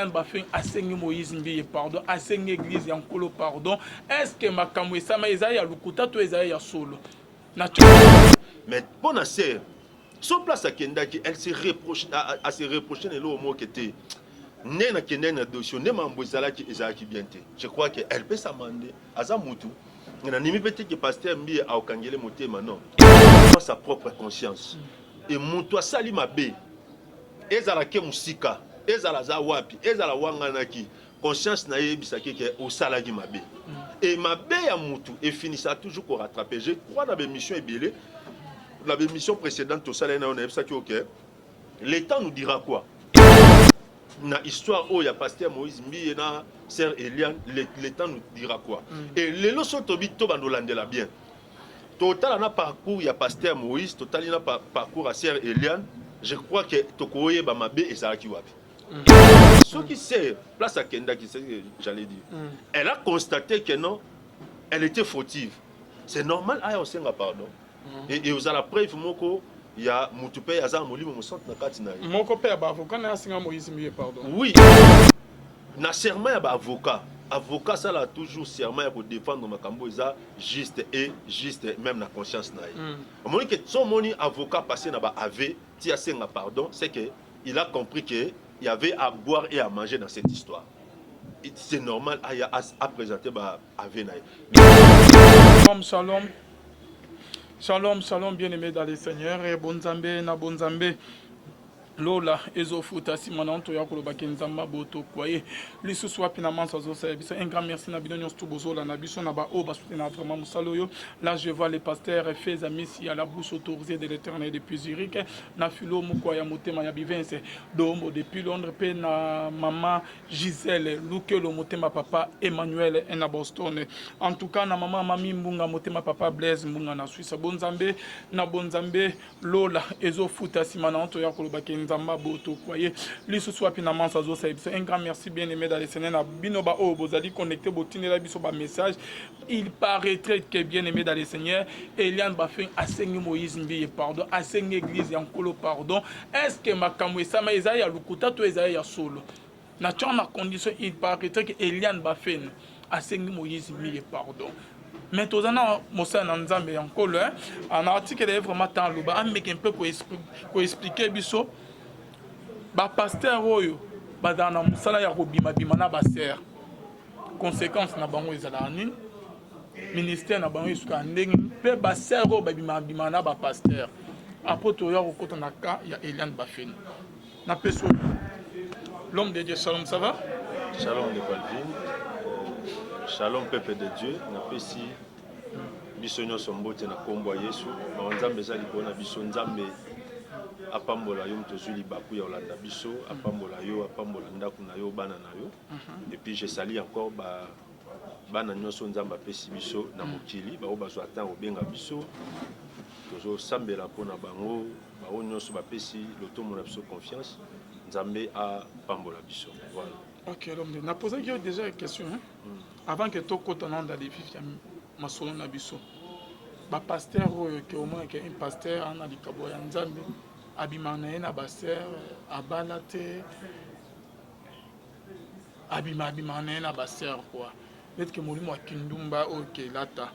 Eliane Bafin asengi Moïse Mbiye pardon, asengi église Yankolo pardon. Est-ce que makamwe sama ezaya lukuta to ezaya solo? Mais bon assez, son place à Kendaki, elle se reproche à se reprocher de l'eau qui était nena Kenden dossier, ne m'embozala qui ezaki bien. Je crois qu'elle peut s'amender. Azamutu, il n'a ni peut-être que pasteur Mbiye a okangele motema non. Sa propre conscience. Et mon toi sali ma bé. Ezala ke musika, ezala za wapi, ezala wanganaki. Conscience na yebisaki ke osalagi ma bé. Et ma bé à mutu et finissant toujours pour rattraper. Je crois dans la mission ébélée. La mission précédente, on a dit ok. Le temps nous dira quoi? Dans l'histoire où il y a pasteur Moïse Mbi et na sœur Eliane, le temps nous dira quoi? Et les leçons tobi to bandolandela bien. Total na parcours il y a pasteur Moïse, total il y a parcours à sœur Eliane. Je crois que tokoye ba mabe et ça qui wapi. Ce qui sait place à Kenda qui sait j'allais dire. Elle a constaté que non, elle était fautive. C'est normal à osenga pardon. Et vous avez la preuve moko il y a mutupe yaza molimo mo centre na kati na. Moko pe ba avocat na singa Moïse Mbiye pardon. Oui. Na serment ya ba avocat. Avocat ça là toujours serment pour défendre makambo eza juste et juste même na conscience na. Au moment que son moni avocat passé na ba AV, ti asenga pardon, c'est que il a compris que il y avait à boire et à manger dans cette histoire. C'est normal à présenter ba AV na. Shalom. Shalom, shalom, bien-aimés dans les seigneurs, et bon Zambé, na bon Zambé. Lola ezofuta simananto ya koloba kenzamba boto kwaye lisu soit finalement ça biso un grand merci na bino nyonso bozola na biso na ba o ba soutenir vraiment musalo yo. Là je vois les pasteurs et fils amis à la bouche autorisée de l'Éternel depuis Zurich na filo mukwa ya motema ya bivense dombo depuis Londres pe na maman Gisèle Lukelo motema papa Emmanuel na Boston. En tout cas na maman mami mbunga motema papa Blaise mbunga na Suisse bonzambe na bonzambe Lola ezofuta simananto ya koloba Nzamba boto kwaye lisu soit finalement ça zo un grand merci bien aimé dans les Seigneur na binoba o bozali connecté botine la biso ba message. Il paraîtrait que bien aimé dans les Seigneur Eliane Bafin asengi Moïse Mbiye pardon, asengi église Yankolo pardon. Est-ce que makamwe sama ezaya lukuta to ezaya solo? Na tchana condition il paraîtrait que Eliane Bafin asengi Moïse Mbiye pardon. Mais tout ça, Moussa Nanzambe encore là, un article est vraiment tant lourd, mais un peu pour expliquer biso. Ba pasteur oyo badana musala ya kobima bima na baser conséquence na bango ezala nini ministère na bango isuka ndenge pe baser oyo babima bima na ba pasteur apoto ya kokota na ka ya Eliane Bafin na peso l'homme de Dieu. Shalom, ça va? Shalom de Calvin, shalom peuple de Dieu na pesi biso nyonso mbote na kombo ya Yesu na nzambe ezali bona biso nzambe apambola yo mtozuli baku ya olanda biso apambola yo apambola ndaku na yo bana na yo. Et puis je salue encore bana nyonso nzamba apesi biso na mokili bao bazwa ata obenga biso tozo sambela mpona bango bao nyonso bapesi lotomo na biso confiance nzambe apambola biso. Voilà. Ok, l'homme n'a posé déjà une question avant que tout côté dans les vifs ma solo na biso ba pasteur que au moins que un pasteur en a likabo ya nzambe abimana na baser abalate abimana na baser quoi peut-être que molimo akindumba OK lata.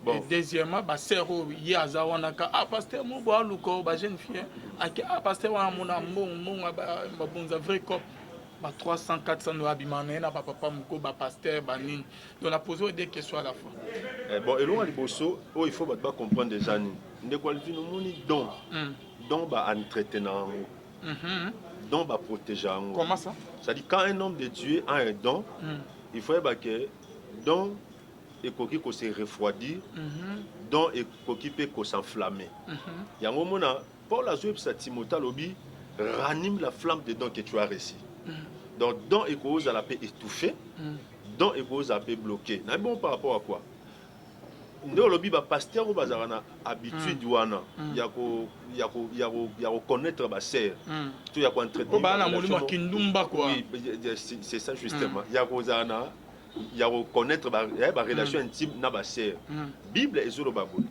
Bon. Et deuxièmement baser yi azawana ka pasteur mo bo aluko ba jeune fille pasteur wa mona mbongo ba bonza vrai cop 300 400 nous abimana na papa moko ba pasteur banine. Donc on a posé des questions à la fois. Bon et l'on liboso il faut pas comprendre déjà ni ndeko alvino moni don don ba entretenant don ba protéger. Comment ça? C'est-à-dire quand un homme de Dieu a un don, il faut que don et koki ko se refroidir, don et koki peut ko s'enflammer. Yango mona Paul a joué sa Timothée lobi ranime la flamme de don que tu as reçu. Donc don et cause à la paix étouffée, don et cause à la paix bloquée. Na bon par rapport à quoi? Ndo lobi ba pasteur ou bazarana habitude wana ya ko connaître ba sœur tout ya ko entretenir ba na molimo kindumba quoi. Oui, c'est ça justement. Ya ko zana ya ko connaître ba relation intime na ba sœur. Bible ezolo babou.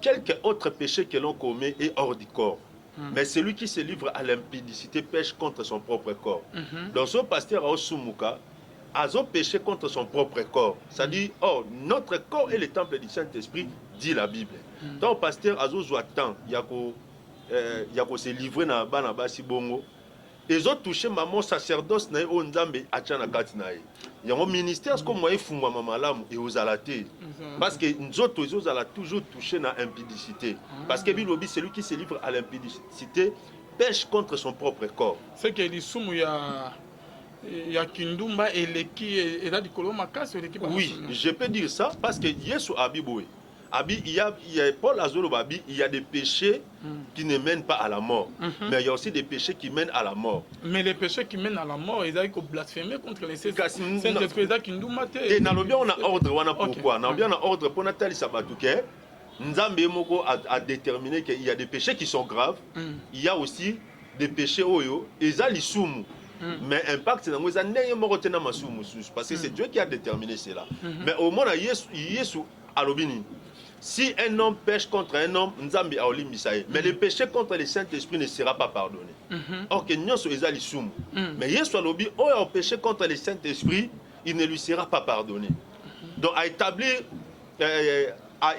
Quelque autre péché que l'on commet est hors du corps. Mais celui qui se livre à l'impudicité pêche contre son propre corps. Donc ce pasteur a Sumuka a péché contre son propre corps. C'est-à-dire, oh, notre corps est le temple du Saint-Esprit, dit la Bible. Donc pasteur a temps, il y a se livrer na bana basi bongo. Ils ont touché maman sacerdoce na o nzambe achana kati na ye. Yango ministère comme moi fungwa mamalamu et aux alatés. Parce que nous autres ils ont toujours touché na impudicité. Parce que bilobi celui qui se livre à l'impudicité pêche contre son propre corps. C'est que les soumou ya kindumba eleki ela dikolo makasi eleki ba. Oui, je peux dire ça parce que Yesu abiboé. Il y a Paul Azolo Babi, il y a des péchés qui ne mènent pas à la mort. Mais il y a aussi des péchés qui mènent à la mort. Mais les péchés qui mènent à la mort, ils ont blasphémé contre les Saint-Esprit. Et dans le bien, on a ordre, on a pourquoi. Dans le bien, on a ordre pour Nathalie Sabatouké. Nzambe Moko a déterminé qu'il y a des péchés qui sont graves. Il y a aussi des péchés oyo. Et ça, les soumou. Mais impact, c'est dans les années parce que c'est Dieu qui a déterminé cela. Mais au moins, Yesu alobini. Si un homme pêche contre un homme, Nzambi a olim bisaye. Mais le péché contre le Saint-Esprit ne sera pas pardonné. Or que nyonso ezali soum. Mais Yesu alobi o a péché contre le Saint-Esprit, il ne lui sera pas pardonné. Donc à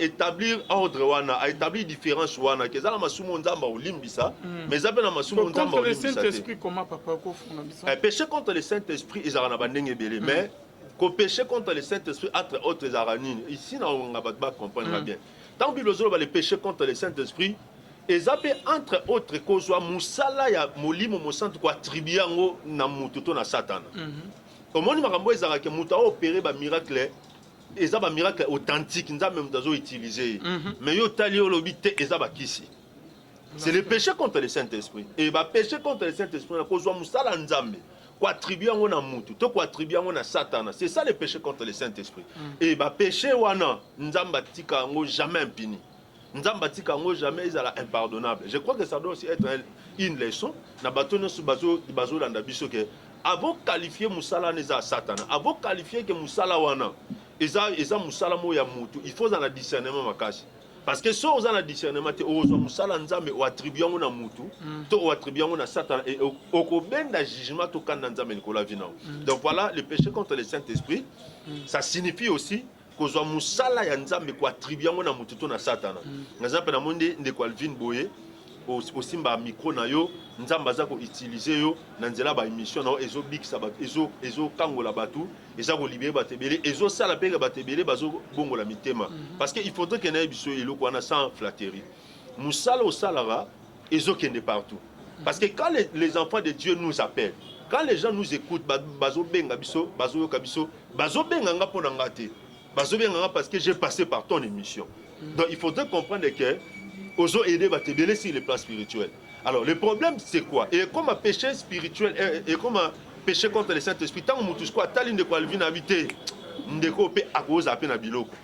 établir ordre wana, à établir différence wana, que ça la masumo Nzamba olim bisa, mais ça na masumo Nzamba olim bisa. Contre le Saint-Esprit comment papa ko funa bisa? Péché contre le Saint-Esprit, ils na bandenge belé, mais qu'au péché contre le Saint-Esprit, entre autres aranines. Ici, on va comprendre bien. Tant que le péché contre le Saint-Esprit, et ça peut entre autres causes, Moussala ya molimo mosantu kwa tribiango na mututo na Satan. Au moment où Marambo ezara que muta opéré ba miracle, et ça ba miracle authentique, nous même d'azo utilisé. Mais yo tali olobité et ça ba kisi. C'est le péché contre le Saint-Esprit. Et ba péché contre le Saint-Esprit na cause Moussala nzambe. C'est ça le péché contre le Saint-Esprit. Et le péché, Nzamba tika jamais impuni. Nzamba tika jamais impardonnable. Je crois que ça doit aussi être une leçon. Avant de qualifier Moussala neza Satana, avant de qualifier que Moussala wana, eza Moussala moya mutu, il faut un discernement makashi. Parce que si on a un discernement, on a un attribué à mutu, on attribué à Satan, et on a un jugement tout quand on a donc voilà, le péché contre le Saint-Esprit, ça signifie aussi que on a un attribué à mutu na Satan. Par exemple, on a un aussi ba micro na yo nzamba za ko utiliser yo na nzela ba émission na ezo bikisa ba ezo kangola batu eza ko libérer batebele ezo sala pe batebele bazo bongola mitema parce que il faudrait que na biso eloko na sans flatterie musala au salara ezo kende partout parce que quand les enfants de Dieu nous appellent, quand les gens nous écoutent bazo benga biso bazo yoka biso bazo benga nga pona ngate bazo benga nga parce que j'ai passé par ton émission. Donc il faudrait comprendre que ozo aider batebele sur les plans spirituels. Alors le problème c'est quoi? Et comme un péché spirituel et comme un péché contre le Saint-Esprit, tant que mutu quoi taline de quoi vient habiter ndeko pe akoza pe na biloko.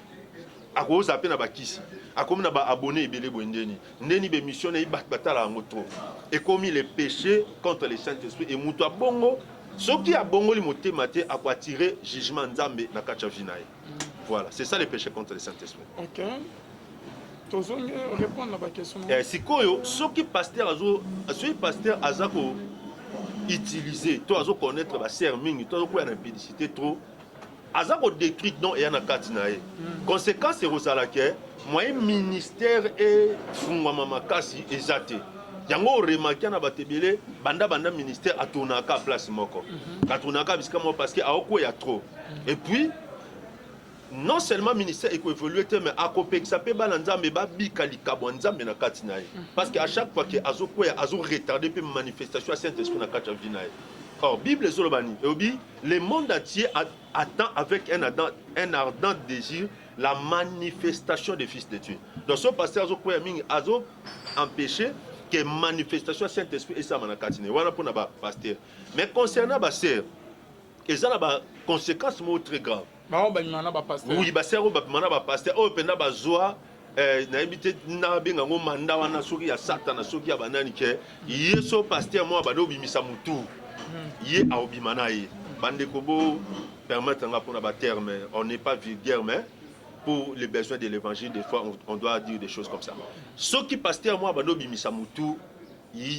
Akoza pe na bakisi. Akomi na ba abonné ebele bondeni. Ndeni be mission na batala ngoto. Et comme les péchés contre le Saint-Esprit et mutu abongo, ce qui a bongo li motema te a tirer jugement nzambe na kacha vinaye. Voilà, c'est ça le péché contre le Saint-Esprit. OK. Répondre à la question. Si ce qui pasteur a utilisé, tu as connaître la serming, tu as une impudicité trop, azako décrit non et na katinae. Conséquence c'est rosalake, moi ministère et fungwa mamakasi ezate. Yango remarqué na batebele banda ministère atonaka place moko. Atonaka bisika mo parce que aoko ya trop. Et puis non seulement ministère évolué mais à côté ça peut balanzambe ba bikali kabwanzambe na katinae parce que à chaque fois que azo retardé pe manifestation Saint-Esprit na kacha vinae. Or Bible zolobani obi le monde entier attend avec un ardent désir la manifestation des fils de Dieu. Donc ce pasteur azo koya mingi azo empêcher que manifestation Saint-Esprit et ça na katinae wana pour na ba pasteur. Mais concernant ba sœur ezala ba conséquences mo très graves. Oui, pasteur oh pena bazwa na ebité na benga ngo manda wana soki ya Satan soki ya banani ke yeso pasteur mo bado bimisa mutu ye a obimana ye bande kobo permettre nga pour na terme on n'est pas vulgaire mais pour les besoins de l'évangile des fois on doit dire des choses comme ça soki pasteur mo bado bimisa mutu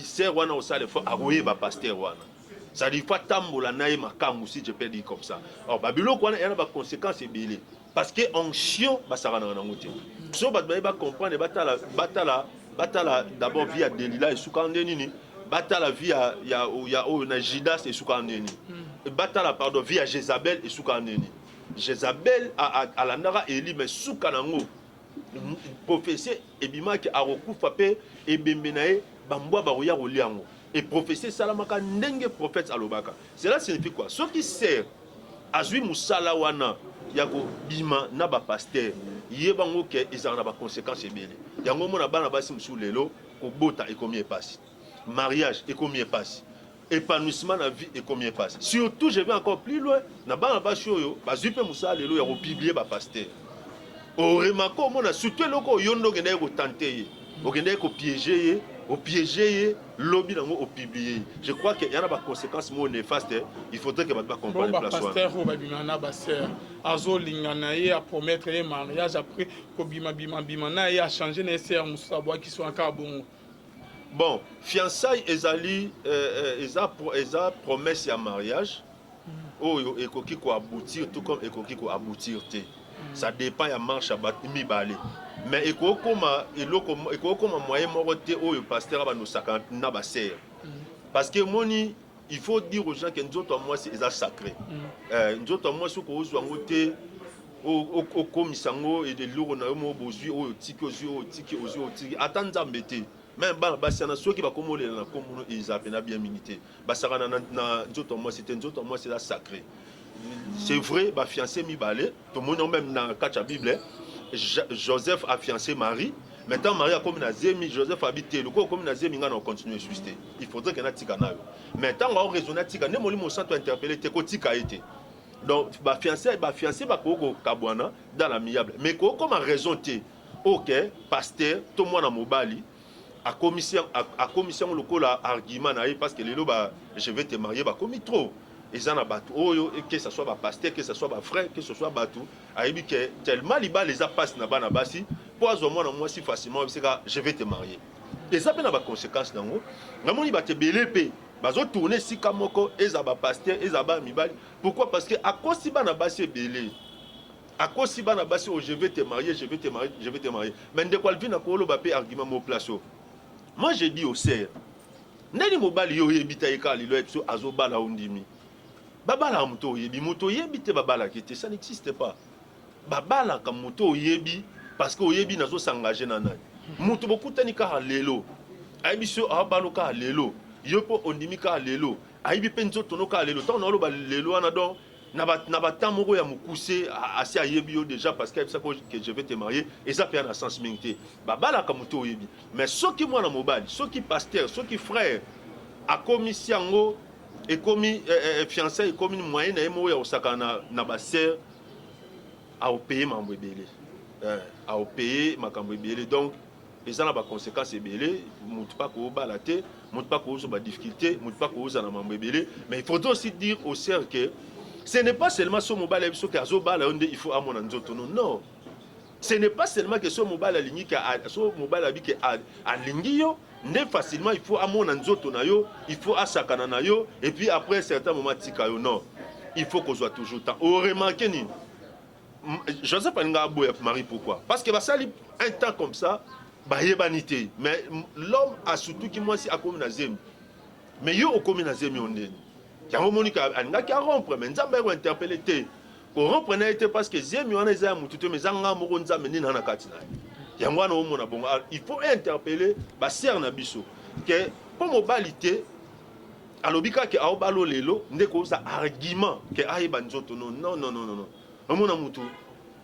sert wana au sale fois aroye ba pasteur wana. Ça dit fois tambola nae makamu si je peux dire comme ça. Alors babilo quoi il y a ba conséquences ebele parce que onction ba sarana na ngote. So ba comprendre batala d'abord via Delila et Soukandé nini. Batala via ya na Judas et Soukandé nini. Batala pardon via Jézabel et Soukandé nini. Jézabel à la nara Eli mais Soukanango prophétie ebimaki arokufa pe ebembenae bambwa baroya roliango et prophétie salamaka ndenge prophète alobaka. Cela signifie quoi? Ce qui sert azui musala wana yako bima na ba pasteur yebango ke ezana ba conséquences ebele. Yango mona bana basi musu lelo ko bota et combien passe. Mariage et combien passe. Épanouissement na vie et combien passe. Surtout je vais encore plus loin na bana basi oyo bazui pe musala lelo ya ko publier ba pasteur. Au remarqué, on a surtout le yondo qui est tenté, au piéger, lobby au publier. Je crois qu'il y a des conséquences néfastes. Il faudrait que vous compreniez la place. Pasteur Obabimana Basser, Azo Linganaye a promettre un mariage après Kobima Bimana et a changé les serres Moussabwa qui sont encore bons. Bon, fiançailles ezali eza promesse ya mariage. Oyo ekoki ko aboutir tout comme ekoki ko aboutir te. Ça dépend ya marche à batimi balé. Mais ekokoma moyen moroté oyo pasteur ba no saka na ba serre. Parce que moni il faut dire aux gens que nzoto moi c'est sacré. Nzoto moi soko ozwa ngote au komisango et de lourd na mo bozui oyo tiki ozo tiki atanda mbete. Même basana ceux qui va commoler na komuno ils appellent bien minité. Basara na nzoto moi c'était nzoto moi c'est sacré. C'est vrai, ma fiancée mi balé, tout le monde même dans la Bible, Joseph a fiancé Marie. Maintenant Marie a comme Nazemi, Joseph a habité. Le coup comme Nazemi, on continue à suivre. Il faudrait qu'il y ait un tigana. Maintenant on va raisonner tigana, moi mon centre interpellé, t'es quoi tika été. Donc ma fiancée va kogo kabwana dans l'amiable. Mais comme a raison t'es, ok, pasteur, tout le monde a mobali. À commission le coup là argument parce que les lots je vais te marier bah comme trop. Et ça n'a pas tout. Que ce soit pasteur, que ce soit frère, que ce soit bateau. Aïbi que tellement les a passé na bana basi. Pour moi si facilement je vais te marier. Et ça peut avoir conséquences dans vous. Maman il va te belépé. Bazo tourner si kamoko ezaba pasteur ezaba mibali. Pourquoi? Parce que à cause si bana basi belé. À cause si bana basi je vais te marier, je vais te marier, je vais te marier. Mais de quoi vient na ko lo bapé argument mo place. Moi je dis au serre. Nani mobali yo yebita ekali lo episo azobala ondimi. Babala moto yebi te babala kete ça n'existe pas. Babala comme moto yebi parce que yebi nazo s'engager na nani. Moto bokutani ka lelo. Aibi so abalo ka lelo. Yopo ondimi ka lelo. Aibi penzo tono ka lelo. Tant on ba lelo ana don na ba tamoro ya mukuse asi ayebi yo déjà parce que ça que je vais te marier et ça fait un sens minté. Babala comme moto yebi. Mais ceux qui moi na mobile, ceux qui pasteur, ceux qui frère a commission et comme fiancé et comme une moyenne et moi au sakana na baser à payer ma mbébélé à payer ma cambébélé donc les gens ont des conséquences ebélé monte pas ko balaté monte pas ko ba difficulté monte pas ko za na mbébélé mais il faut aussi dire au cercle que ce n'est pas seulement ce mobile so ka zo bala onde il faut à mon nzoto non ce n'est pas seulement que ce mobile aligné que so mobile abi que aligné yo ne facilement il faut à mon nzoto na yo il faut à sakana na yo et puis après certains moments tika yo non il faut qu'on soit toujours temps au remarquer ni Joseph Alinga Boya Marie pourquoi parce que va sali un temps comme ça ba yebanité mais l'homme a surtout qui moi si a comme nazem mais yo au comme nazem onde yango monika Alinga ki a rompre mais nzamba ko interpeller te ko rompre na été parce que zemi wana za mututo mais zanga mo nzamba ni na katina yango wana omona bongo il faut interpeller ba ser na biso que pour mobilité alobika ke aobalo lelo ndeko za argument que ayeba nzoto non omona mutu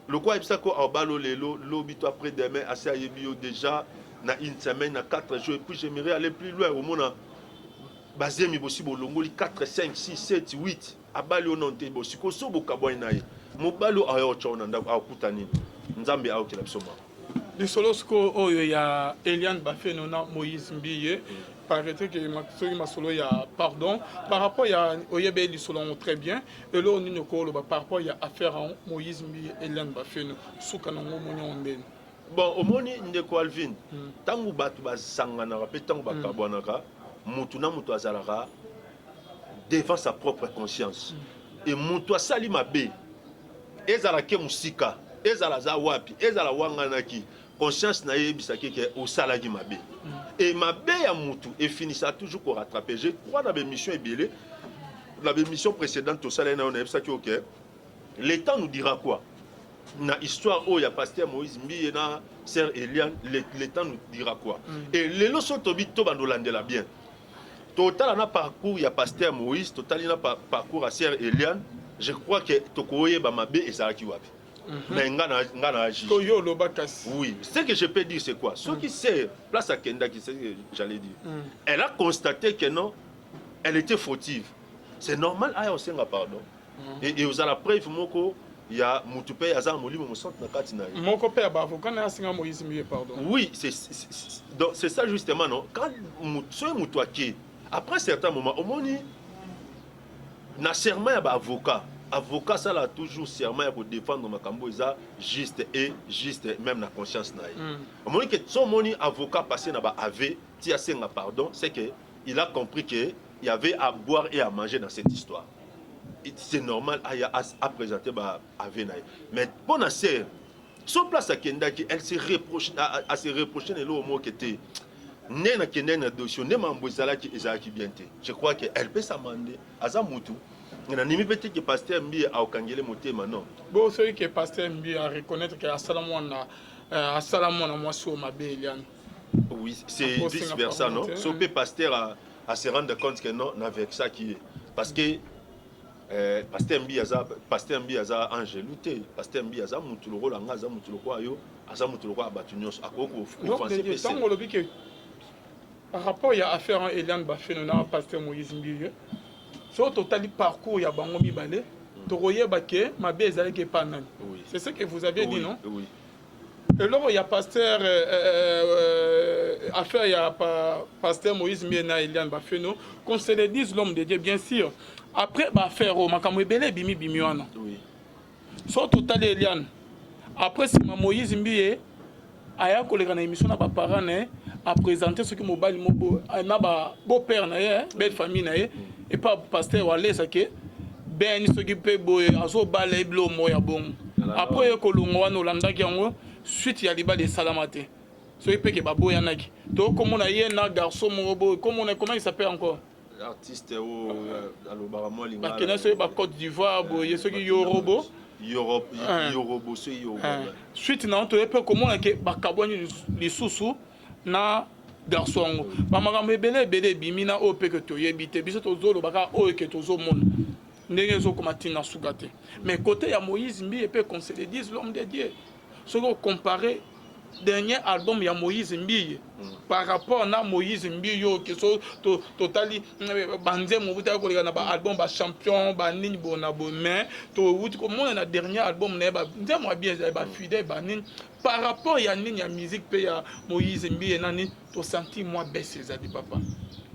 le quoi ebisa ko aobalo lelo lobito après demain assez ayebio déjà na une semaine na 4 jours et puis j'aimerais aller plus loin omona bazemi bosi bolongoli 4 5 6 7 8 abali ononte bosi ko so bokabwa naye mobalo ayo chona ndako akutani nzambe aokela bisoma Lisolosko oyo ya Eliane Bafeno na Moïse Mbiye paraît que Maxoyi Masolo ya pardon par rapport à Oyebe Lisolo très bien et là on y par rapport à affaire à Moïse Mbiye Eliane Bafeno soukanango monyo ndeni bon omoni ndeko Alvin tangu batu bazanganaka pe tangu bakabwanaka mutu na mutu azalaka devant sa propre conscience et mutu asali mabe ezala ke musika ezala za wapi ezala wanganaki conscience na yebisaki ke osalaki mabe et mabe ya mutu et finissa toujours pour rattraper. Je crois dans l'émission ebele la émission précédente au salaire on a yebisaki OK le temps nous dira quoi na histoire où il y a pasteur Moïse Mbi et na sœur Eliane le temps nous dira quoi et les loso tobi to bandolandela bien total na parcours il y a pasteur Moïse total na parcours à sœur Eliane je crois que tokoye ba mabe ezalaki wapi mais ngana agi oui ce que je peux dire c'est quoi ce qui c'est place à Kenda qui c'est que j'allais dire elle a constaté que non elle était fautive c'est normal aya osenga pardon et vous avez la preuve moko il y a Moutoupe Azar Molimo mon centre na kati na mon copain ba avocat na singa Moïse Mbi pardon oui c'est ça justement non quand so mutuaki après certains moments au moni na serment ya ba avocat ça là toujours serment pour défendre makambo eza juste et juste même na conscience na au moni que son moni avocat passé na ba ave ti asenga pardon c'est que il a compris que il y avait à boire et à manger dans cette histoire. C'est normal à présenter à Venaï. Mais bon à sœur, son place à Kendaki, elle se reproche à se reprocher le mot qui était nena kenena dossier ne mambozala qui ezaki bienté. Je crois que elle peut s'amender azamutu. Na nimi peut que pasteur Mbi a okangele motema non. Bon celui que pasteur Mbi a reconnaître que assalamona moi sur ma béliane. Oui, c'est vice versa non. Son pasteur à se rendre compte que non avec ça qui est parce que pasteur Mbi aza angeluté pasteur Mbi aza mutuloko langa aza mutuloko ayo aza mutuloko abatunyos akoko offenser pese donc le que par rapport à affaire Eliane Bafeno na pasteur Moïse Mbi sur total parcours ya bango mibale toroye bake mabe ezalaki pa nani c'est ce que vous aviez dit non oui et là il y a pasteur affaire il y a pasteur Moïse Mbi na Eliane Bafeno qu'on se le dise l'homme de Dieu bien sûr. Après, bah faire au makambo ebele bimi wana. Oui. So total Eliane. Après si Moïse Mbi aya koleka na émission na ba parents né a présenter ce que mobile mobo na ba beau père na ye, belle famille na ye et pas pasteur wale ça que ben ce qui peut boy azo balé blo moya bon. Après ko longo wana olanda yango suite ya liba de salamate. So il peut que ba boya naki. Donc comme on a yé na garçon mobo comment il s'appelle encore artiste au alobara linga bakena so ba Côte d'Ivoire boye ceux qui Yorobo so Yorobo suite na to epe comment que bakabwani lisusu na garçon ba makambo ebele bimina o pe que to yebite biso to zolo baka o que to zo mon ndenge zo komatina sukate mais côté ya Moïse Mbi epe qu'on se le dise l'homme de Dieu ce qu'on comparer dernier album ya Moïse Mbi par rapport à Moïse Mbi yo que so totali banze mo buta ko na ba album ba champion ba nini bona bo mais to wuti ko mon na dernier album na ba nzemo bien ba fidèle ba nini par rapport ya nini ya musique pe ya Moïse Mbi nani to senti moi baisse ça dit papa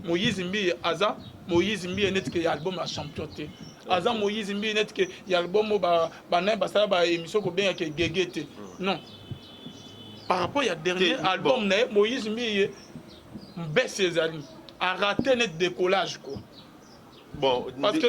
Moïse Mbi aza Moïse Mbi net que album la champion te aza Moïse Mbi net que album ba na ba ça ba émission ko bien que gegete non. Par rapport à dernier album, Moïse Mbi baisse ses amis, a raté net décollage quoi. Bon, parce que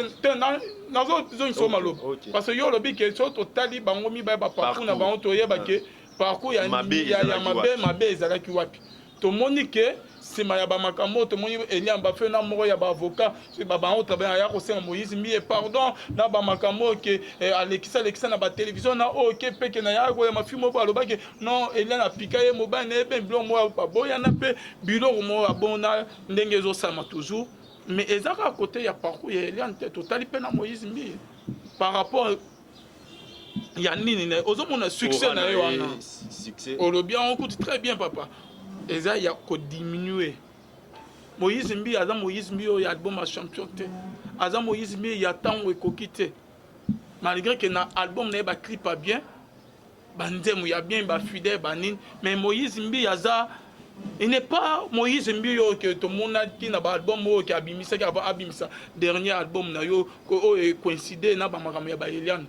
dans une somme malo. Parce que yo le bi que so totali bango mi ba parcours na bango to yeba que parcours ya mabe ezalaki wapi. To monique c'est ma yaba makambo to moni Eliane Bafeno moko ya ba avocat c'est ba bango travailler ya ko senga Moïse Mbi pardon na ba makambo que Alexa na ba télévision na OK pe que na ya ko ya mafimo ba loba que non Eliane apikaye mo ba ne ben blo mo ba boya na pe bilo mo abona ndenge zo sama toujours mais ezaka à côté ya parcours ya Eliane totali pe na Moïse Mbi par rapport ya nini na ozomona succès na yo wana succès o bien on écoute très bien papa et ça il y a que diminuer Moïse Mbi aza Moïse Mbi o album a champion te aza Moïse Mbi ya tango ekokite malgré que na album na ba clip pas bien banzemu ya bien ba fidèle banine mais Moïse Mbi aza il n'est pas Moïse Mbi yo que tout le monde a dit na ba album o ki abimisa dernier album na yo ko coïncider na ba makambo ya ba Eliane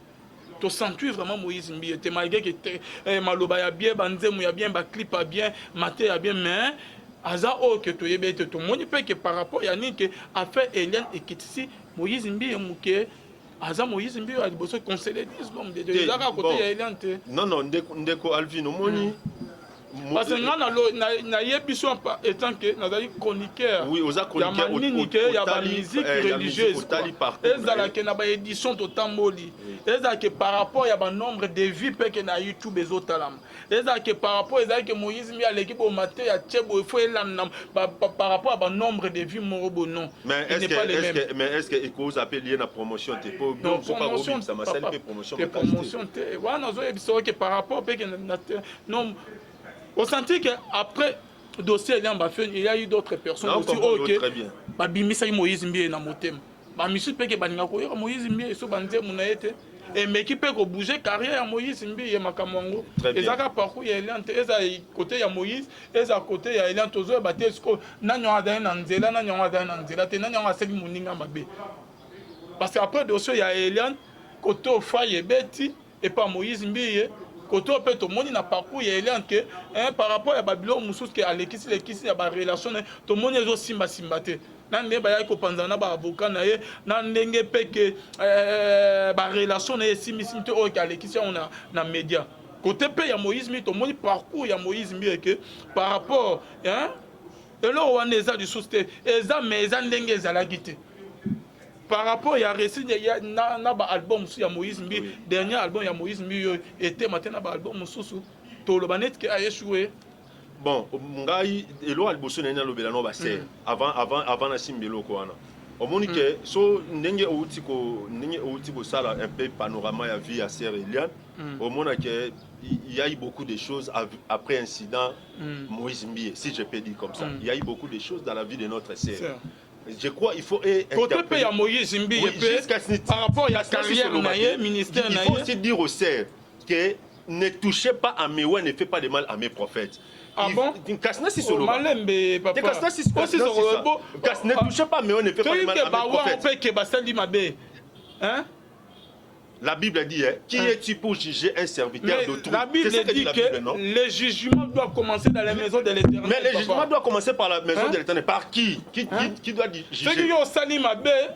to sentir vraiment Moïse Mbi était malgré que maloba ya bien banzemu ya bien ba clip ya bien maté ya bien mais aza o que to yebe te to moni pe que par rapport ya ni que a fait Eliane et kitisi Moïse Mbi muke aza Moïse Mbi a bosso conseiller l'homme de Dieu là côté ya Eliane te non ndeko Alvin omoni parce que na yebiso étant que nazali chroniqueur oui oza chroniqueur il y a la musique religieuse ezala que na ba édition totamboli ezala que par rapport ya ba nombre de vues pe que na YouTube ezotalama ezala que par rapport ezala que Moïse mi à l'équipe au matin ya tchebo il faut elam par rapport à ba nombre de vues morobo non mais est-ce que il cause appeler na promotion te pour donc pas promotion ça m'a salué promotion te wana zo ebiso que par rapport pe que non. On sentit qu'après le dossier, il y a eu d'autres personnes non, aussi. Ok, très bien. Babimisa Moïse Mbie na motem. Bamisu pe ke baningako Moïse Mbie so banze munaete. Et mais qui peut bouger carrière Moïse Mbie makamongo. Ezaka parcours ya Eliane eza côté ya Moïse, eza côté ya Eliane tozo batesko nanyo adana na nzela nanyo adana na nzela te nanyo aseli muninga mabe. Parce que après dossier ya Eliane côté Faye Beti et pas Moïse Mbie. Côté peut tout le monde n'a parcours il y a Eliane que par rapport à Babylone musus que Alexis il y a ba relation tout le monde est aussi simbaté nan ne ba ya ko panzana ba avocat na ye nan ndenge pe que ba relation na simiste o que Alexis on a na média côté pe ya Moïse mi tout le monde parcours ya Moïse mi que par rapport hein et là on est du sousté eza mais eza ndenge ezala gité par rapport à récit na ba album sur Moïse Mbi dernier album ya Moïse Mbi était maintenant ba album sous to lo banet que a échoué bon ngai elo alboso nena lo belano ba ser avant na simbelo ko wana omoni que so ndenge outi ko sala un peu panorama ya vie à Sœur Eliane omona que il y a eu beaucoup de choses après incident Moïse Mbi si je peux dire comme ça il y a eu beaucoup de choses dans la vie de notre sœur. Je crois il faut côté pays à Moïse Mbi par rapport à la carrière ministère il faut aussi dire aux sœurs que ne touchez pas à mes ouais ne faites pas de mal à mes prophètes. Ah bon? Kasna si solo. Malembe papa. Kasna si solo. Ne touchez pas mais ouais ne faites pas de mal à mes prophètes. Hein? La Bible dit qui es-tu pour juger un serviteur d'autrui? La Bible dit que le jugement doit commencer dans la maison de l'Éternel. Mais le jugement doit commencer par la maison de l'Éternel. Par qui? Qui doit juger? Ceux qui ont sali ma baie,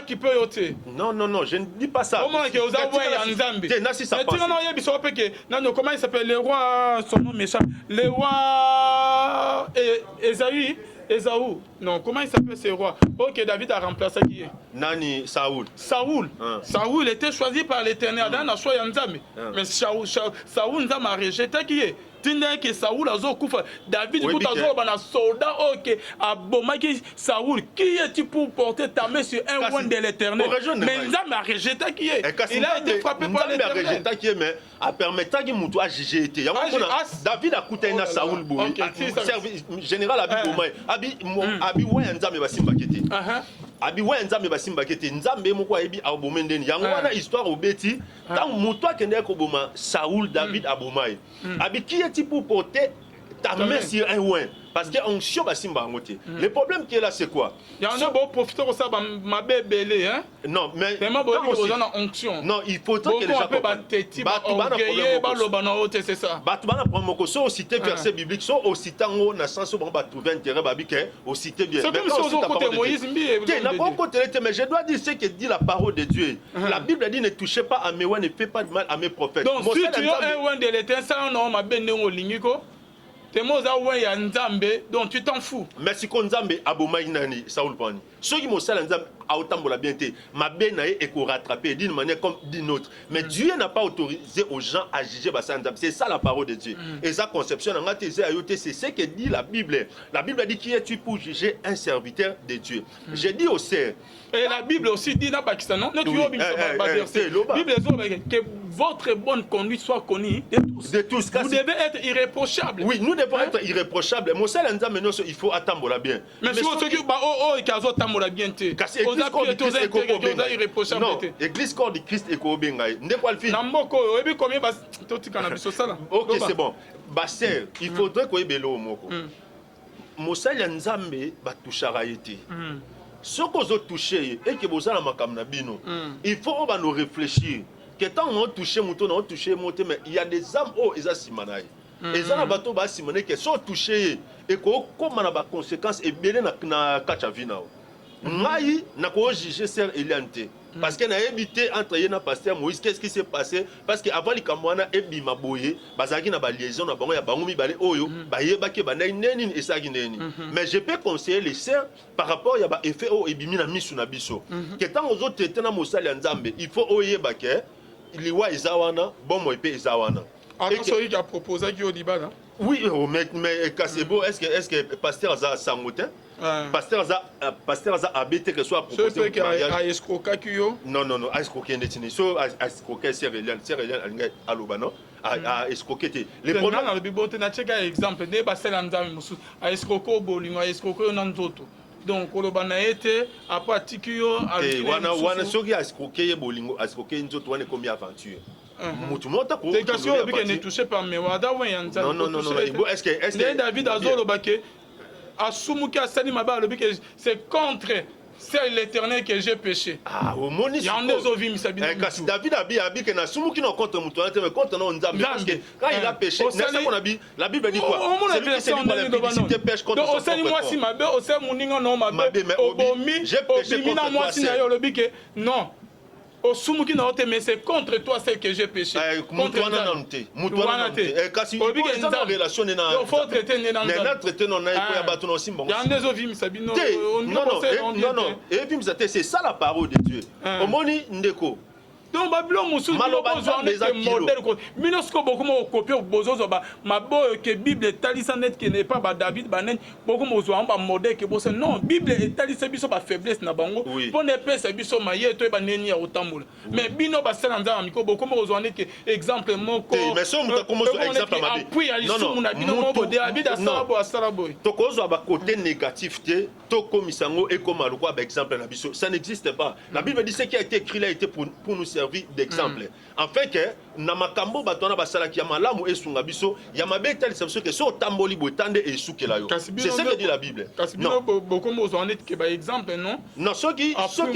qui peut yoter. Non, je ne dis pas ça. Comment que vous avez Nzambi? Comment il s'appelle le roi, son nom méchant, le roi Esaü. Non, comment il s'appelle ce roi? Ok, David a remplacé qui est? Nani, Saoul. Saoul était choisi par l'Éternel. Mais Saoul Nzambi a rejeté qui est? Que Saoul a Zokoufa, David a un soldat a bomaki Saoul. Qui est-tu pour porter ta main sur un roi de l'Éternel? Mais Nzambi a rejeté qui est? Il a été frappé par l'Éternel. Nzambi a rejeté qui est, mais a permis que Moutou a jugé. David a coûté un Saoul Boumi. Général Abi Boumai. Abi ouais Nzambi va simbakete. Abi ouais Nzambi va simbakete. Nzambi moko ebi abomendeni. Yango wana histoire obeti. Tant Moutou a kende ko boma Saoul David Aboumai. Abi qui est pour porter ta main sur un ouin? Parce que onction va simba ngote. Le problème qui est là c'est quoi? Il y en a beaucoup profiter de ça ma bébé hein. Non mais onction. Non, il faut que les gens c'est ça. Batubana prendre so citer verset biblique so au citango na sens bon ba trouver intérêt babike au citer bien. C'est comme si on côté Moïse n'a pas côté mais je dois dire ce que dit la parole de Dieu. La Bible dit ne touchez pas à mes ouins, ne faites pas de mal à mes prophètes. Donc si tu as un ouin de l'Éternel ça non ma benengo lingiko. Donc tu t'en fous. Merci qu'on Nzambe abomai nani Saoul Pani. Ceux qui m'ont salé Nzambe a autant de la bienté. Ma benae est qu'on rattraper d'une manière comme d'une autre. Mais Dieu n'a pas autorisé aux gens à juger Bassa Nzambe. C'est ça la parole de Dieu. Et sa conception c'est ce que dit la Bible. La Bible dit qui es-tu pour juger un serviteur de Dieu. J'ai dit au Seigneur. Et la Bible aussi dit dans Pakistan, non? La Bible que votre bonne conduite soit connue de tous. Vous devez être irréprochable. Oui, nous devons être irréprochables. Mon seul Nzambe il faut attendre la bien. Mais si vous savez que bien irréprochable. Non, Église corps du Christ et Kobengai. Ok, c'est bon. Basser, il faudrait qu'on ait bélo moko. Mon seul Nzambe va toucher à été. Ce qu'on a touché et que vous avez il faut nous réfléchir. que tant on touché mouton on touché monté mais il y a des âmes oh ils a simanaï et ça na bato ba simanaï que sont touchés et comme on a ba conséquences et bien na kacha vina ngai na ko juger ser Eliante parce que na évité entre yena pasteur Moïse qu'est-ce qui s'est passé parce que avant les kamwana et bima boye bazaki na ba liaison na bango ya bango mi balé oyo ba yeba ke ba neni et ça neni mais je peux conseiller les sœurs par rapport ya ba effet o ebimi na misu na biso que tant aux autres traiter na mosali ya nzambe il faut oyeba ke liwa ezawana bon mo epé ezawana alors celui qui a proposé qui au Liban oui mais Kasebo est-ce que pasteur za sangotin pasteur za abete que soit proposé ce qui a escroqué kyo non a escroqué netini so a escroqué Sœur Eliane aloba non a escroqué les problèmes dans le bibote na cheka exemple ne ba sela nzambe musu a escroqué bolingo a escroqué na nzoto donc oloba na été après tikyo wana soki a escroqué bolingo a escroqué nzoto wana comme aventure mutu mota ko c'est question que ne touché par mais wada wen yanza non est-ce que David azolo bake asumuki asali maba lobi que c'est contre c'est l'éternel que j'ai péché au moni il y en a ovi misabina kasi David abi que na sumuki no contre mutu mais contre non nzambe parce que quand il a péché n'est-ce qu'on a dit la Bible dit quoi c'est lui qui l'impudicité pêche contre son propre moi si mabe o se muninga no mabe obomi j'ai péché contre moi si na yo lobi que non au sumuki na ote mais c'est contre toi celle que j'ai péché contre toi kasi il y a une relation na il faut traiter na traiter non na ko ya bato no simbo ya ndezo vi misabino non et puis c'est ça la parole de Dieu omoni ndeko donc babylon musu modèle ko minosko beaucoup mo copier bozozo ba mabo que bible talisa net que n'est pas ba David banen beaucoup mo zo ba modèle que bosse non bible talisa biso ba faiblesse na bango pour ne pas se biso maye to ba neni ya otambola mais bino ba sala nzama miko beaucoup mo zo que exemple moko mais so muta comme so exemple mabe non non mo David asala boy to ko zo ba côté négatif te to komisango et comme alukwa ba exemple na biso ça n'existe pas la Bible dit ce qui a été écrit là était pour nous d'exemple enfin que na makambo batona basala ki ya malamu esunga biso ya mabeta li sabso que so tamboli botande e sukela yo c'est ce que dit la Bible non beaucoup mo zo net que ba exemple non soki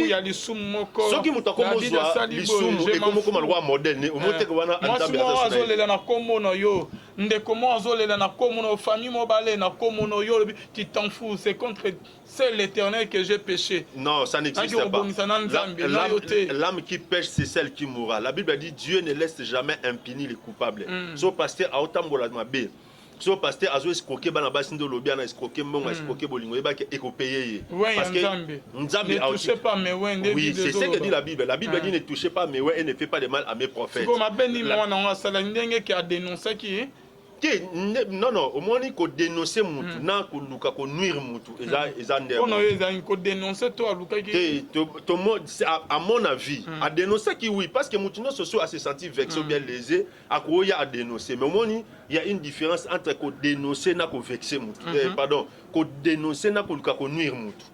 ya lisumu moko soki mutakomo zo lisumu e komo koma lwa modèle ne omote ko wana nzambe aza azolela na komo no yo ndeko mo azolela na komo no famille mo bale na komo no yo tu t'en fous c'est contre c'est l'éternel que j'ai péché non ça n'existe pas l'âme qui pêche c'est celle qui mourra la Bible dit Dieu ne laisse jamais impuni les coupables so pasteur a otambola mabe so pasteur azo escroquer bana basi ndo lobi ana escroquer mbongo escroquer bolingo yeba ke eko payer parce que nzambe ne touchez pas mes wende oui c'est ce que dit la Bible dit ne touchez pas mes wende et ne fait pas de mal à mes prophètes comme abeni moi na sala ndenge qui a dénoncé qui non au moins ko dénoncer mutu na ko luka ko nuire mutu eza ndem on a ko dénoncer toi luka qui to à mon avis à dénoncer qui oui parce que mutu no socio a se sentir vexé ou bien lésé à ko ya à dénoncer mais au moins il y a une différence entre ko dénoncer na ko vexer mutu pardon ko dénoncer na ko luka ko nuire mutu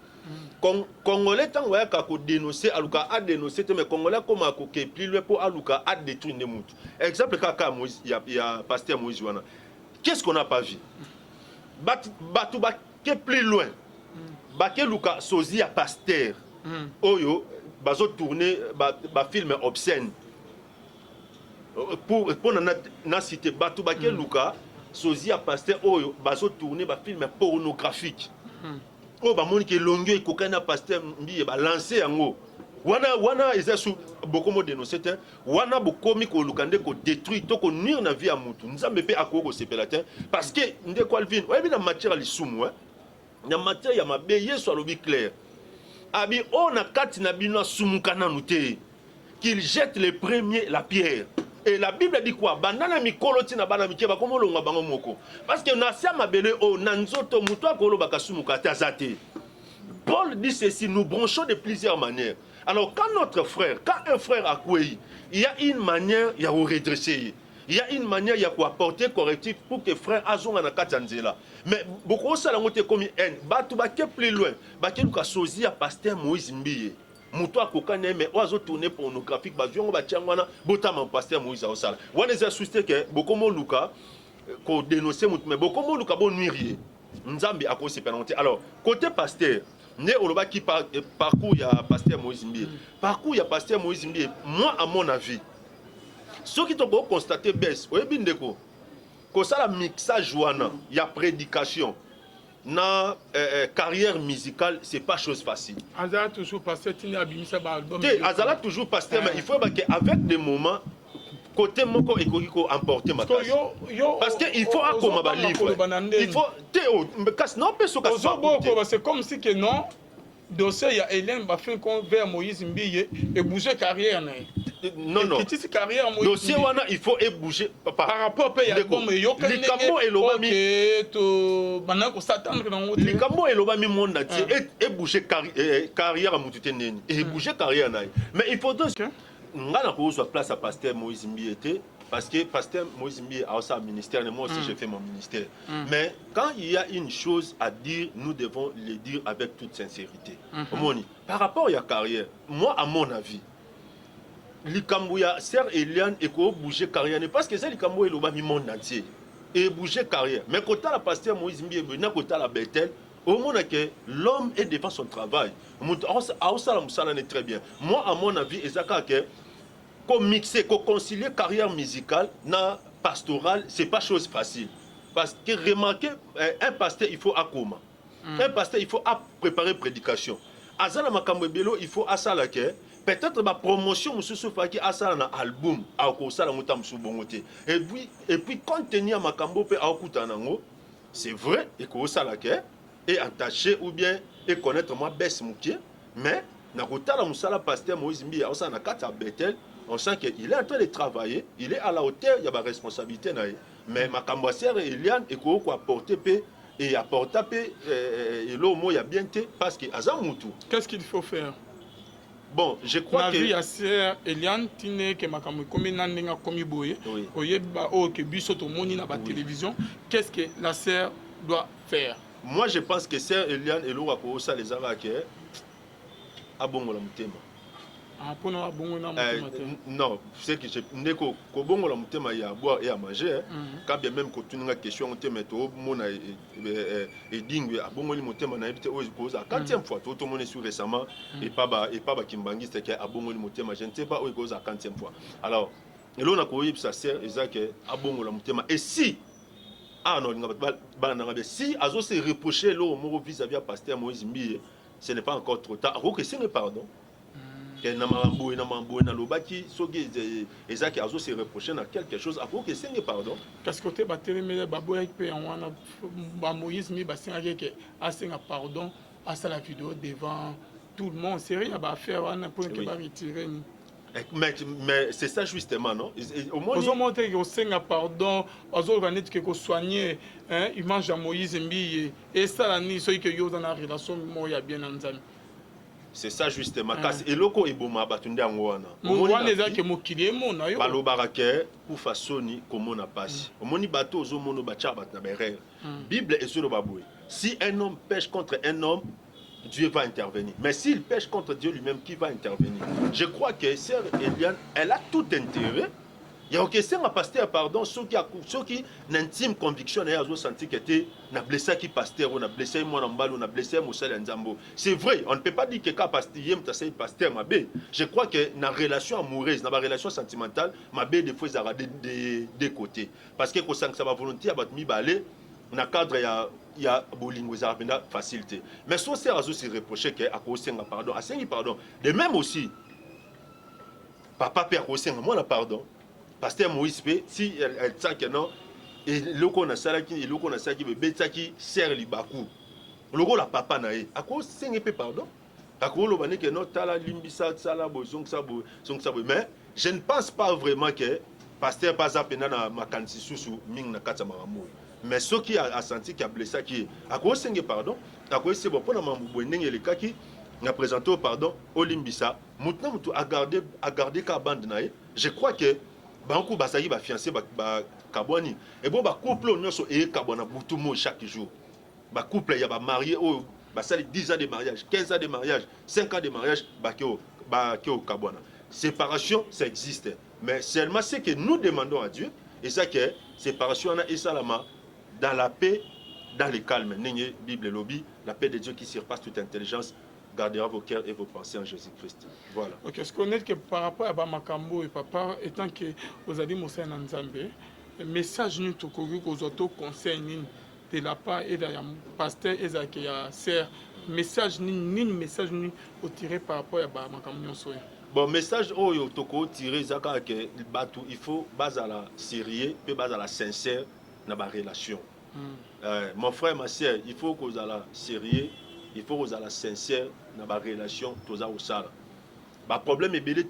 Congolais tant ouais qu'à dénoncer aluka a dénoncer mais Congolais comme à que plus loin pour aluka a détruire ne mutu exemple kaka Moïse il y a pasteur Moïse wana qu'est-ce qu'on n'a pas vu batu ba que plus loin ba que luka sozi a pasteur oyo bazo tourner ba film obscène pour na cité batu ba que luka sozi a pasteur oyo bazo tourner ba film pornographique oh ba moni ke longyo ekokana pasteur mbiye ba lancer yango wana ezasu bokomo dénoncer te wana bokomi ko lukande ko détruire to ko nuire na vie ya mutu nzambe pe akoko sepela te parce que ndeko Alvin oyebi na matière lisumu na matière ya mabe Yesu alobi clair abi ona kati na bino sumuka nanu te qu'il jette le premier la pierre. Et la Bible dit quoi? Bandana mikolo tina bana mikeba komo longa bango moko. Parce que na sia mabele o nanzoto mutwa kolo bakasumu katazate. Paul dit ceci, nous branchons de plusieurs manières. Alors quand notre frère, quand un frère a coué, il y a une manière il y a au redresser. Il y a une manière il y a quoi apporter correctif pour que frère azonga na katanzela. Mais beaucoup ça la moté comme haine. Batu ba ke plus loin. Ba ke luka sozi a pasteur Moïse Mbiye. Muto akokane mais oazo tourner pornographique ba viongo ba tiangwana botama pasteur Moïse osala. Wana za susciter que beaucoup mo luka ko dénoncer mutu mais beaucoup mo luka bon nuire. Nzambi akose penalty. Alors côté pasteur né oloba qui parcours ya pasteur Moïse Mbiye. Parcours ya pasteur Moïse Mbiye, moi à mon avis ceux qui ont constaté baisse oyebi ndeko kosala mixage wana ya prédication na carrière musicale, c'est pas chose facile. Azala toujours pasteur tini abimisa ba album. Azala toujours pasteur, mais il faut qu'avec des moments côté moko ekoko emporter ma tasse. Parce que il faut akoma ba livre. Il faut Théo, parce non peut soka c'est comme si que non dossier ya Hélène ba fin qu'on vers Moïse Mbiye et bouger carrière na. Non non. Petite carrière Moïse. Dossier wana il faut bouger par rapport à album yo kan likambo elobami to bana ko s'attendre na ngote. Likambo elobami monde entier et bouger carrière mutute neni et bouger carrière na. Mais il faut donc ngana ko soit place à pasteur Moïse Mbiye était parce que pasteur Moïse Mbiye a aussi un ministère et moi aussi j'ai fait mon ministère. Mais quand il y a une chose à dire, nous devons le dire avec toute sincérité. Par rapport à la carrière, moi à mon avis likambo ya sœur Eliane et ko bouger carrière parce que c'est likambo elobami monde entier et bouger carrière. Mais quand la pasteur Moïse Mbiye na kota la Bethel au monde que l'homme est devant son travail. Très bien. Moi à mon avis ezaka que comme mixer, comme concilier carrière musicale na pastorale, c'est pas chose facile. Parce que remarquez, un pasteur, il faut akoma. Un pasteur, il faut préparer prédication. Azala makambo belo, il faut asala ke peut-être ma promotion mususu faki asala na album ako sala mutam subongote. Et puis compte tenu makambo pe akuta nango, c'est vrai et ko sala ke et attaché ou bien et connaître moi baisse moukier, mais na kotala musala pasteur Moïse Mbiye asala na kata Bethel. On sent qu'il est en train de travailler, il est à la hauteur, il y a ma responsabilité. Mais ma cambassière Eliane est quoi apporter et apporter et l'eau il y a bien été parce que Azamutu. Qu'est-ce qu'il faut faire? Bon, je crois que. La vie à sœur Eliane tine que ma cambassière comme n'endenga comme boye. Oyeba o que bisoto moni na ba télévision. Qu'est-ce que la sœur doit faire? Moi, je pense que sœur Eliane et l'eau à cause ça les avake a bon la mutema. Non, c'est que je n'ai qu'au bon la mutema y a boire et à manger. Quand bien même quand tu n'as question on te met au mona et dingue à bon le mutema na évité aux causes à 40e fois tout le monde est sur récemment et pas Kimbangi c'est qu'à bon le mutema je ne sais pas où cause à 40e fois. Alors et là on a quoi ça sert exact à bon la mutema et si ah non si azo se reprocher l'eau moro vis-à-vis à pasteur Moïse Mbiye ce n'est pas encore trop tard. Alors que c'est le pardon. Na lobaki soki ezaki azo se reprocher na quelque chose avant que c'est pardon parce que côté batelemele baboya pe wana ba Moïse mi basengaki ke asenga pardon à sa la vidéo devant tout le monde c'est rien ba faire wana pour que ba retirer mais c'est ça justement non au moins ils ont montré que senga pardon azo organiser que ko soigner image à Moïse Mbiye et ça la ni soki que yo dans la relation moya bien ensemble. C'est ça justement. Et loko iboma batunde angwana. Mwana ezaki mokili emona yo. Balobaka ke ku fasoni komona pasi. Omoni bato ozomono bacha bat na berere. Bible est sur le baboué. Si un homme pêche contre un homme, Dieu va intervenir. Mais s'il pêche contre Dieu lui-même, qui va intervenir? Je crois que sœur Eliane, elle a tout intérêt. Il y a une question à pasteur, pardon, ceux qui n'intime conviction, ils ont senti que tu as blessé qui pasteur, on a blessé moi on a blessé Moussel Nzambo. C'est vrai, on ne peut pas dire que quand pasteur m'a bé. Je crois que dans la relation amoureuse, dans la relation sentimentale, m'a bé des fois ils ont des côtés. Parce que quand ça va volonté à battre mi balé, dans le cadre il y a bolingo ça va facilité. Mais son sœur a aussi reproché que à cause de pardon, à sengi pardon. De même aussi papa père aussi moi la pardon. Pasteur Moïse P, si elle sait que non, et le qu'on a ça qui, le qu'on a ça qui veut bêta qui sert les bakou. Le gars la papa naïe. À cause c'est un peu pardon. À cause le bané que non, t'as limbisa, t'as la boisson, ça, mais je ne pense pas vraiment que pasteur pas à peine na makansi sous ming na kata maramou. Mais ce qui a senti qu'il a blessé qui, à cause c'est un pardon. À cause c'est bon pour la mamou boineng les cas qui n'a présenté au pardon au limbisa. Maintenant tout à garder ka bande naïe. Je crois que banku basaki ba fiancé ba kabwani et bon ba couple nyonso e kabwana butumo chaque jour ba couple ya ba marié o ba sali 10 ans de mariage 15 ans de mariage 5 ans de mariage ba keo kabwana séparation ça existe mais seulement ce que nous demandons à Dieu et ça que séparation na esalama dans la paix dans le calme n'est Bible lobby la paix de Dieu qui surpasse toute intelligence gardera vos cœurs et vos pensées en Jésus-Christ. Voilà. Ok, est-ce qu'on est que par rapport à Bamakambo et papa, étant que vous avez dit Moussa Nanzambe, le message nous tokogi aux autos conseils de la part et de la pasteur et de la sœur, message ni message ni au tiré par rapport à Bamakambo soya. Bon, message oyo toko tiré zaka que batu il faut base à la sérieux puis base à la sincère dans ma relation. Mon frère, ma soeur, il faut que vous ayez la sérieux, il faut que vous ayez la sincère dans ma relation toza au sala. Le problème est belé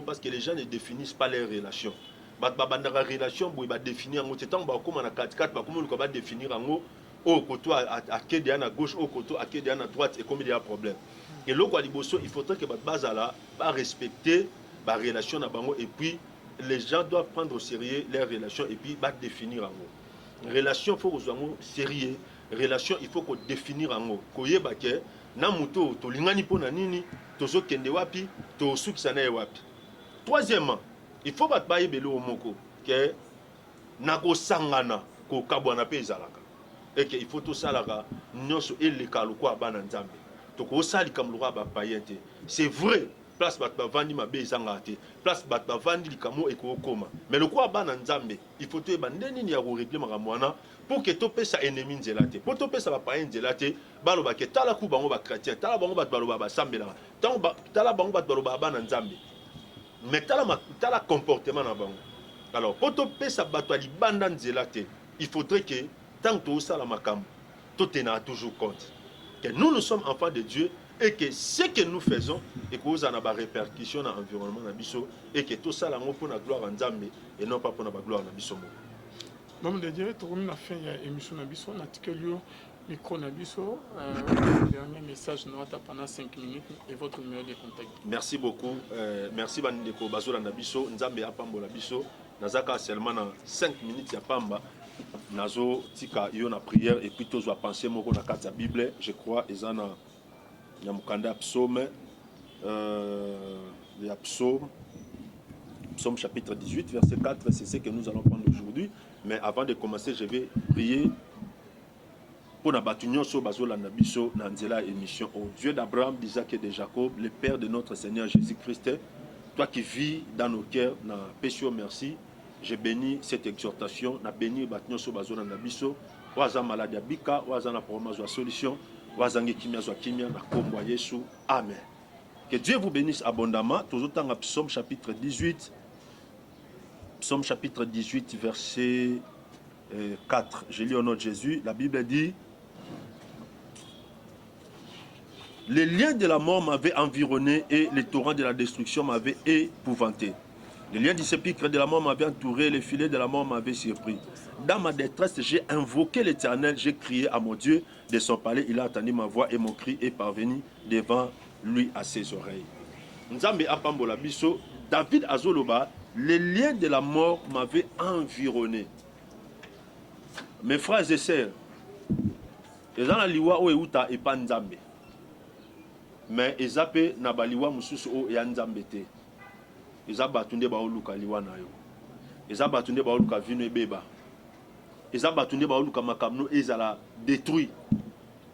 parce que les gens ne définissent pas leurs relations. Dans la relation, ils vont définir, c'est tant comme on a 4-4, on va définir au côté à qui à gauche, au côté à qui à droite, et comme il y a un problème. Et là, il faudrait que base là va respecter la relation et puis les gens doivent prendre au sérieux leurs relations et puis va définir en haut. Relation, il faut que vous soyez sérieux. Relation, il faut qu'on définisse en haut. Que na muto to lingani pona nini tozo kende wapi to sukisana wapi. Troisièmement, il faut battre baye belo moko que nako sangana ko kabwana pe ezalaka et que il faut tout salaka nyoso eleka lokwa bana nzambe to ko sali kam lokwa ba payente. C'est vrai, place bat bavandi mabe ezanga te, place bat bavandi likamo eko koma, mais lokwa bana nzambe il faut te bandeni ni ya ko régler makamwana pour que tu pesa ennemi nzelate pour tu pesa ba payen nzelate baloba ke tala ku bango ba chrétien tala bango bat baloba ba sambela tala bango bat baloba bana nzambe mais tala comportement na bango. Alors pour tu pesa bato libanda nzelate il faudrait que tant que tu sala makambo tu tenir toujours compte que nous sommes enfants de Dieu et que ce que nous faisons et que vous en avez des répercussions dans l'environnement et que tout ça là pour la gloire en Nzambe et non pas pour la gloire en Nabiso. Maman de Dieu, tu as fait une émission Nabiso, on a tiqué micro Nabiso, dernier message pendant 5 minutes et votre numéro de contact. Merci beaucoup, merci Bandeko Bazola Nabiso, Nzambe Apambo Nabiso, Nazaka seulement dans 5 minutes ya Pamba. Nazo tika yo na prière et puis tous va penser moko na carte la Bible, je crois ezana na mukanda psaume les psaume chapitre 18 verset 4, c'est ce que nous allons prendre aujourd'hui, mais avant de commencer je vais prier pour na batunyo so bazola na biso na nzela émission au Dieu d'Abraham, d'Isaac et de Jacob, le Père de notre Seigneur Jésus-Christ, toi qui vis dans nos cœurs, na pécho merci. Je bénis cette exhortation, na béni batunyo so bazola na biso, waza malade bika, waza na problème zo solution, waza ngekimia zo kimia na kombo Yesu. Amen. Que Dieu vous bénisse abondamment. Toujours dans Psaume chapitre 18. Psaume chapitre 18 verset 4. Je lis au nom de Jésus. La Bible dit: les liens de la mort m'avaient environné et les torrents de la destruction m'avaient épouvanté. Les liens du sépulcre de la mort m'avaient entouré, les filets de la mort m'avaient surpris. Dans ma détresse, j'ai invoqué l'Éternel, j'ai crié à mon Dieu. De son palais, il a entendu ma voix et mon cri est parvenu devant lui à ses oreilles. Nzambe apambola biso, David azoloba, les liens de la mort m'avaient environné. Mes frères et sœurs, ezana liwa o euta epa Nzambe. Mais ezape na baliwa mususu o ya Nzambe te. Eza batunde ba oluka liwa na yo. Eza batunde ba oluka vino ebeba. Eza batunde ba oluka makamno ezala détruit.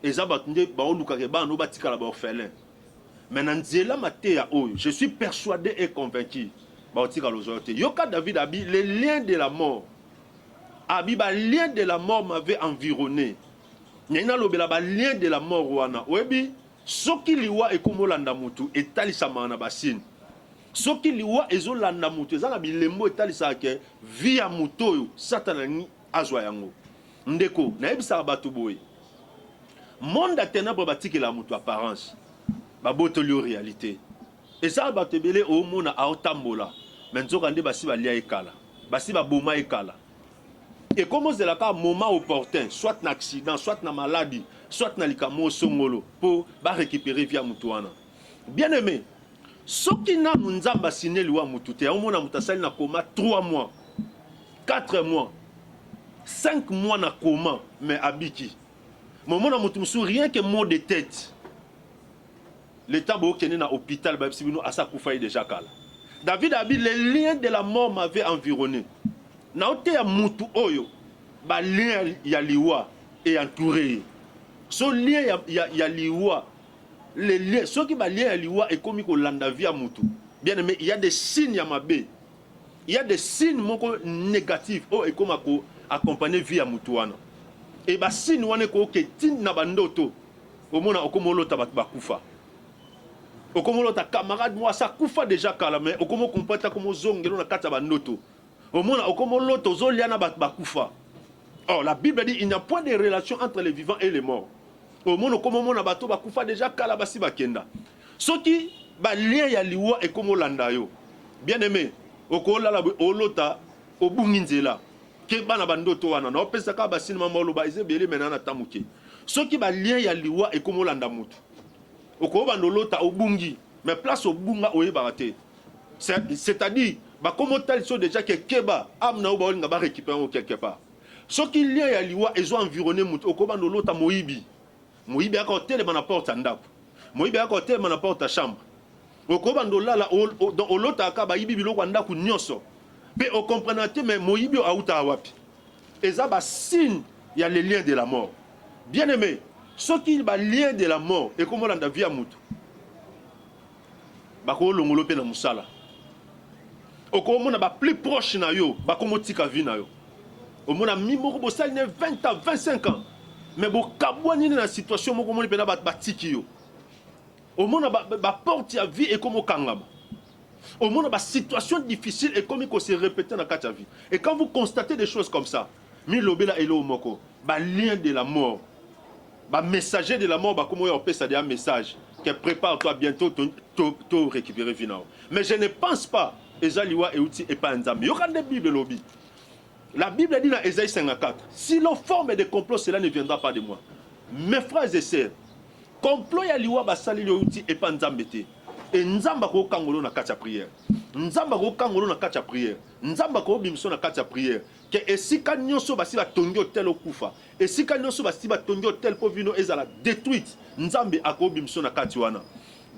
Eza batunde ba oluka ke ba no batika la ba orphelin. Mais nanzela matéa oyo, je suis persuadé et convaincu. Ba otika lozote. Yoka David abi les liens de la mort. Abi ba liens de la mort m'avait environné. Nyina lobela ba liens de la mort wana. Oyebi soki liwa ekomolanda mutu etalisama na basine. Soki liwa ezolanda mutu ezala bilembo etalisa ke via mutoyo satana ni azwa yango. Ndeko na ebisa bato boye. Monde ténèbres batikela mutu apparence. Babotoli réalité. Et ça bato belé au mona aotambola. Menzoka nde basi balia ekala. Basi baboma ekala. Et comment c'est là qu'à un moment opportun, soit un accident, soit une maladie, soit un likamo songolo pour récupérer via mutuana. Bien aimé, ce qui n'a pas signé le mutute, on a mutasali na coma 3 mois, 4 mois, 5 mois na coma, mais abiki. Moment na mutumsu rien que mot de tête. L'état bo kene na hôpital ba sibino asa kufaï déjà kala. David a dit les liens de la mort m'avaient environné. Naote ya mutu oyo ba lien ya liwa et entouré. So lien ya liwa les liens, ceux qui va lier à l'iwa et comme il landa via mutu. Bien aimé, il y a des signes à ma baie. Il y a des signes négatifs oh et comme accompagner via mutuana. Et bah signe wane ko ke tin na bandoto. Au mona okomolo tabat kufa. Okomolo ta camarade moi ça kufa déjà kala mais okomo comprendre comme zongelo na kata bandoto. Au mona okomolo tozolia na kufa. Oh la Bible dit il n'y a point de relation entre les vivants et les morts. Au mona okomo na bato kufa déjà kala basi bakenda. Soki ba lien ya liwa et komo landa yo. Bien aimé, okola la olota obunginzela. Ke bana bandoto wana na opesa ka basini mamolo ba ezebele menana tamuke. Soki ba lien ya liwa et komo landa mutu. Oko bandolota obungi mais place obunga oyeba te. C'est-à-dire ba komo tel so déjà que keba amna oba olinga ba récupérer quelque part. Soki lien ya liwa ezo environner mutu oko bandolota moyibi. Moyibi aka tele bana porte ndako. Moyibi aka tele bana porte chambre. Oko bandolala dans olota aka ba yibi biloko ndako nyonso. Mais on comprend que mais moyibi auta wapi. Eza ba signe il y a les liens de la mort. Bien aimé, ce qui est le lien de la mort et comment on a vu à Moutou. Bako longolo pe na musala. Oko mona ba plus proche na yo, bako motika vi na yo. O mona mimoko bo sal ne 20 ans, 25 ans. Mais bo kabwani na situation moko moni pe na ba tiki yo. O mona ba porte ya vie et comme kangama. Au monde, il y a des situations difficiles et comme il se répète dans la vie. Et quand vous constatez des choses comme ça, le lien de la mort, le messager de la mort, comment on peut ça un message qui prépare-toi bientôt de récupérer Vinao. Mais je ne pense pas Ezaliwa et Outi et pas Nzambi. Il y aura des Bibles lobby. La Bible dit dans Ésaïe 54, si l'on forme des complots, cela ne viendra pas de moi. Mes frères et sœurs, complot Yaliwa Basali Outi et pas Nzambi. Et Nzamba ko kangolo na katia prière. Nzamba ko kangolo na katia prière. Nzamba ko bimso na katia prière. Que esika nyonso basi ba tongyo tel okufa. Esika nyonso basi ba tongyo tel povino ezala détruite. Nzambe ako bimso na katia wana.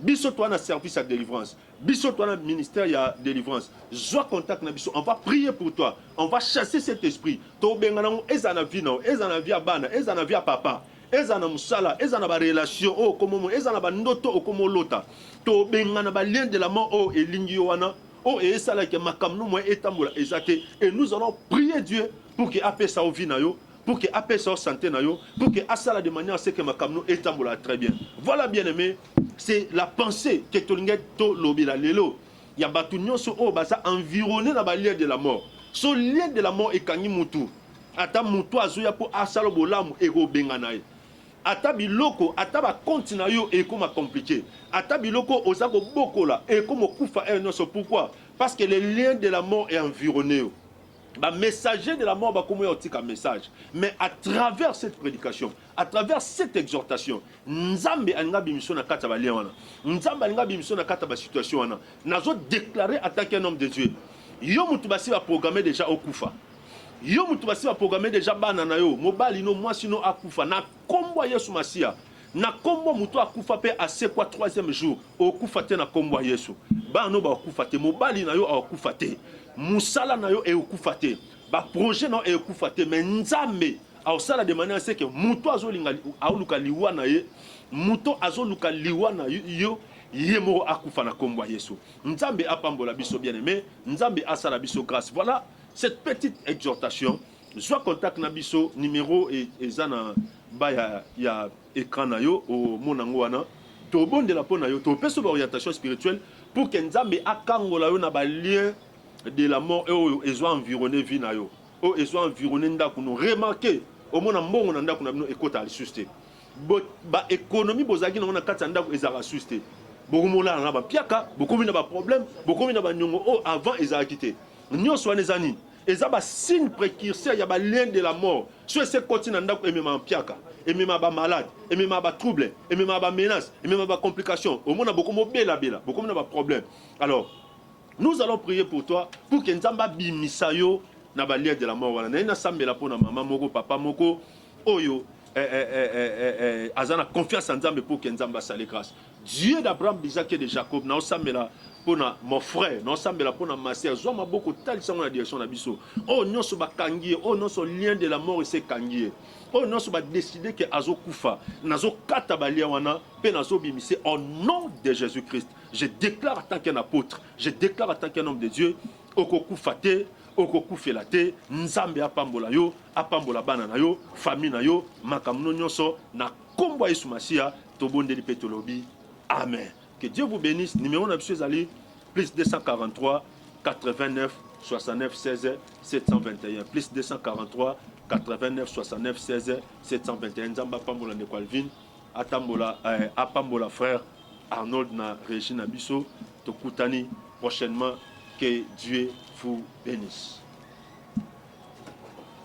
Biso toi na service à délivrance. Biso toi na ministère ya délivrance. Joie contact na biso. On va prier pour toi. On va chasser cet esprit. To bengana ezana vino, ezana via bana, ezana via papa. Ezana musala, ezana ba relation oh komo ezana ba ndoto okomo lota. To bengana ba lien de la mort oh elingi wana oh et ça là que makamno mo etambola ezate et nous allons prier Dieu pour que apé ça au vie na yo, pour que apé ça santé na yo, pour que asala de manière à ce que makamno etambola très bien. Voilà bien aimé, c'est la pensée que tolinga to lobila lelo. Ya batu nyonso oh baza environné na ba lien de la mort. So lien de la mort ekangi mutu. Ata mutu azuya po asala bolamu ego bengana ye. Ata biloko ata ba compte na yo et comme compliqué. Ata biloko ozako bokola et comme kufa enoso pourquoi? Parce que le lien de la mort est environné. Ba messager de la mort ba comme un message. Mais à travers cette prédication, à travers cette exhortation, Nzambe anga bimso na kata ba lien wana. Nzambe anga bimso na kata ba situation wana. Nazo déclarer attaquer un homme de Dieu. Yo mutu basi va programmer déjà au kufa. Yo mutu basi va programmer déjà bana na yo mobali no mwasi no akufa na kombo Yesu Masia na kombo mutu akufa pe ase kwa 3e jour okufa te na kombo Yesu bana ba okufa te mobali na yo akufa te musala na yo e okufa te ba projet na e okufa te mais Nzambe a osala de manière à ce que mutu azolinga auluka liwa na ye mutu azoluka liwa na yo yemo akufa na kombo Yesu. Nzambe apambola biso bien-aimé, Nzambe asala biso grâce. Voilà cette petite exhortation. Soit contact na biso numéro et zana ba ya écran na yo au monango wana. To bonde la pona yo to peso orientation spirituelle pour que Nzambe akangola yo na ba lien de la mort et ezo environné vie na yo. O ezo environné ndako no remarquer au mona mbongo na ndako na bino ekota ali susté. Ba économie bozaki na mona kata ndako ezara susté. Beaucoup na ba piaka, beaucoup na ba problème, beaucoup na ba nyongo oh avant ils a quitté. Nyo so nezani, eza ba signe précurseur ya ba lien de la mort. Sur ce continent ndako emema piaka, emema ba malade, emema ba trouble, emema ba menace, emema ba complication. Au monde beaucoup mo bela, beaucoup na ba problème. Alors, nous allons prier pour toi pour que Nzamba bimisa yo na ba lien de la mort wana. Na sambela pona maman moko papa moko oyo azana confiance en Nzambe pour que Nzambe sale grâce. Dieu d'Abraham, d'Isaac et de Jacob, na osambela pour mon frère, na osambela pour ma sœur, zo ma beaucoup tal sa la direction na biso. Oh non so ba kangié, oh non so lien de la mort et c'est kangié. Oh non so ba décider que azo kufa, nazo kata balia wana, pe nazo bimise au nom de Jésus-Christ. Je déclare en tant qu'un apôtre, je déclare en tant qu'un homme de Dieu, okoku fate, okoku felate, Nzambe apambola yo, apambola bana na yo, famille na yo, makamno nyonso na kombo Yesu Masia, tobonde li petolobi. Amen. Que Dieu vous bénisse. Numéro 9 Ali, plus 243 89 69 16 721. Plus 243 89 69 16 721. Nzamba pambola ne Calvin, apambola frère Arnold na Régine Abisso, Tokutani prochainement. Que Dieu vous bénisse.